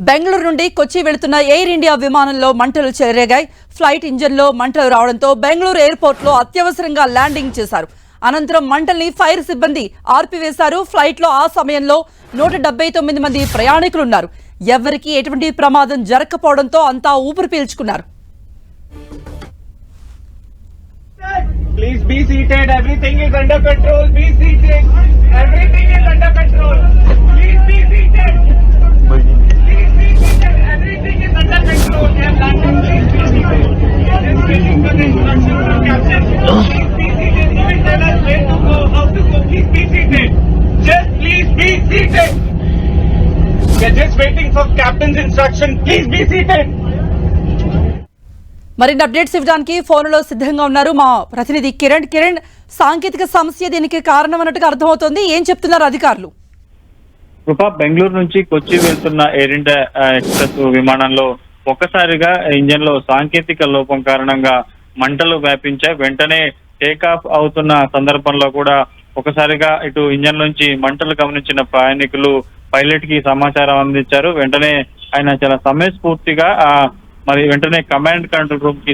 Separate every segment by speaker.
Speaker 1: బెంగళూరు నుండి కొచ్చి వెళుతున్న air India విమానంలో మంటలు చెలరేగాయి. ఫ్లైట్ ఇంజన్లో మంటలు రావడంతో బెంగళూరు ఎయిర్పోర్ట్లో అత్యవసరంగా ల్యాండింగ్ చేశారు. అనంతరం మంటల్ని ఫైర్ సిబ్బంది ఆర్పివేశారు. ఫ్లైట్లో ఆ సమయంలో 179 మంది ప్రయాణికులు ఉన్నారు. ఎవరికీ ఎటువంటి ప్రమాదం జరగకపోవడంతో అంతా ఊపిరి పీల్చుకున్నారు.
Speaker 2: Please be seated. Everything is under control. Be seated. Everything is under control. Please be seated. Please be seated. Everything is under control. Have landed. Please be seated. Just waiting for the instructions from captain. Please be seated. He will tell us where to go, how to go. Please be seated. Just please be seated. We are just waiting for captain's instruction. Please be seated.
Speaker 1: మరిన్ని updates ఇవ్వడానికి ఫోన్లో సిద్ధంగా ఉన్నారు మా ప్రతినిధి కిరణ్. సాంకేతిక సమస్య దీనికి కారణం అన్నట్టుగా అర్థమవుతోంది. ఏం చెప్తున్నారు అధికారులు?
Speaker 3: కృప, బెంగళూరు నుంచి కొచ్చి వెళ్తున్న ఎయిర్ ఇండియా ఎక్స్ప్రెస్ విమానంలో ఒక్కసారిగా ఇంజన్ లో సాంకేతిక లోపం కారణంగా మంటలు వ్యాపించాయి. వెంటనే టేక్ ఆఫ్ అవుతున్న సందర్భంలో కూడా ఒకసారిగా ఇటు ఇంజన్ నుంచి మంటలు గమనించిన ప్రయాణికులు పైలట్ కి సమాచారం అందించారు. వెంటనే ఆయన చాలా సమయస్ఫూర్తిగా మరి వెంటనే కమాండ్ కంట్రోల్ రూమ్ కి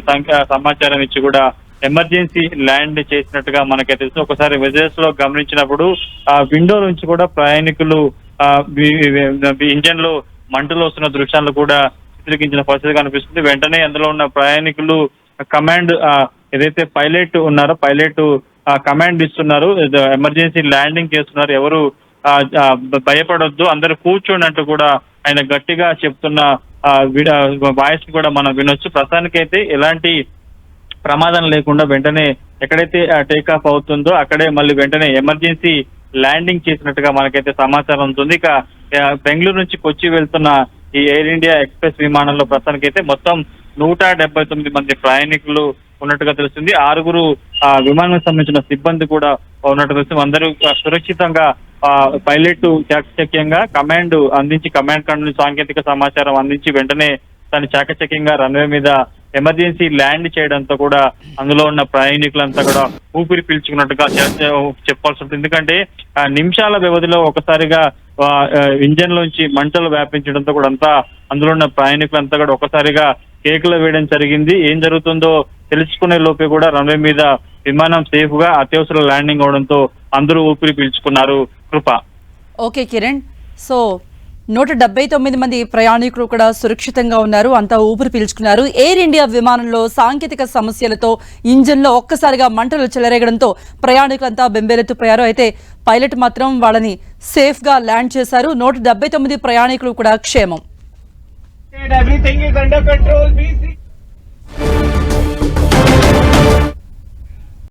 Speaker 3: సమాచారం ఇచ్చి కూడా ఎమర్జెన్సీ ల్యాండ్ చేసినట్టుగా మనకే తెలుసు. ఒకసారి విజువల్స్ లో గమనించినప్పుడు ఆ విండో నుంచి కూడా ప్రయాణికులు ఇంజన్ లో మంటలు వస్తున్న దృశ్యాలు కూడా చిత్రీకరించిన పరిస్థితి కనిపిస్తుంది. వెంటనే అందులో ఉన్న ప్రయాణికులు కమాండ్ ఏదైతే పైలట్ ఉన్నారో పైలట్ కమాండ్ ఇస్తున్నారు, ఎమర్జెన్సీ ల్యాండింగ్ చేస్తున్నారు, ఎవరు భయపడొద్దు, అందరూ కూర్చోండి అంటూ కూడా ఆయన గట్టిగా చెప్తున్న వాయిస్ కూడా మనం వినొచ్చు. ప్రస్తుతానికైతే ఎలాంటి ప్రమాదం లేకుండా వెంటనే ఎక్కడైతే టేక్ ఆఫ్ అవుతుందో అక్కడే మళ్ళీ వెంటనే ఎమర్జెన్సీ ల్యాండింగ్ చేసినట్టుగా మనకైతే సమాచారం ఉంటుంది. ఇక బెంగళూరు నుంచి కొచ్చి వెళ్తున్న ఈ ఎయిర్ ఇండియా ఎక్స్ప్రెస్ విమానంలో ప్రస్తుతానికైతే మొత్తం 179 మంది ప్రయాణికులు ఉన్నట్టుగా తెలుస్తుంది. 6 విమానానికి సంబంధించిన సిబ్బంది కూడా ఉన్నట్టుగా తెలుస్తుంది. అందరూ సురక్షితంగా పైలట్ చాకచక్యంగా కమాండ్ అందించి కమాండ్ కంట్రోల్ సాంకేతిక సమాచారం అందించి వెంటనే దాన్ని చాకచక్యంగా రన్వే మీద ఎమర్జెన్సీ ల్యాండ్ చేయడంతో కూడా అందులో ఉన్న ప్రయాణికులంతా కూడా ఊపిరి పీల్చుకున్నట్టుగా చెప్పాల్సి ఉంటుంది. ఎందుకంటే నిమిషాల వ్యవధిలో ఒకసారిగా ఇంజన్ లోంచి మంటలు వ్యాపించడంతో కూడా అంతా అందులో ఉన్న ప్రయాణికులంతా కూడా ఒకసారిగా కేకులు వేయడం జరిగింది. ఏం జరుగుతుందో తెలుసుకునే లోపే కూడా రన్వే మీద విమానం సేఫ్ గా అత్యవసర ల్యాండింగ్ అవడంతో అందరూ ఊపిరి పీల్చుకున్నారు. కృప.
Speaker 1: ఓకే కిరణ్, సో 179 మంది ప్రయాణికులు కూడా సురక్షితంగా ఉన్నారు, అంతా ఊపిరి పీల్చుకున్నారు. ఎయిర్ ఇండియా విమానంలో సాంకేతిక సమస్యలతో ఇంజన్లో ఒక్కసారిగా మంటలు చెలరేగడంతో ప్రయాణికులంతా బెంబేలెత్తిపోయారు. అయితే పైలట్ మాత్రం వాళ్ళని సేఫ్ గా ల్యాండ్ చేశారు. 179 ప్రయాణికులు కూడా క్షేమం.
Speaker 2: Everything is under control.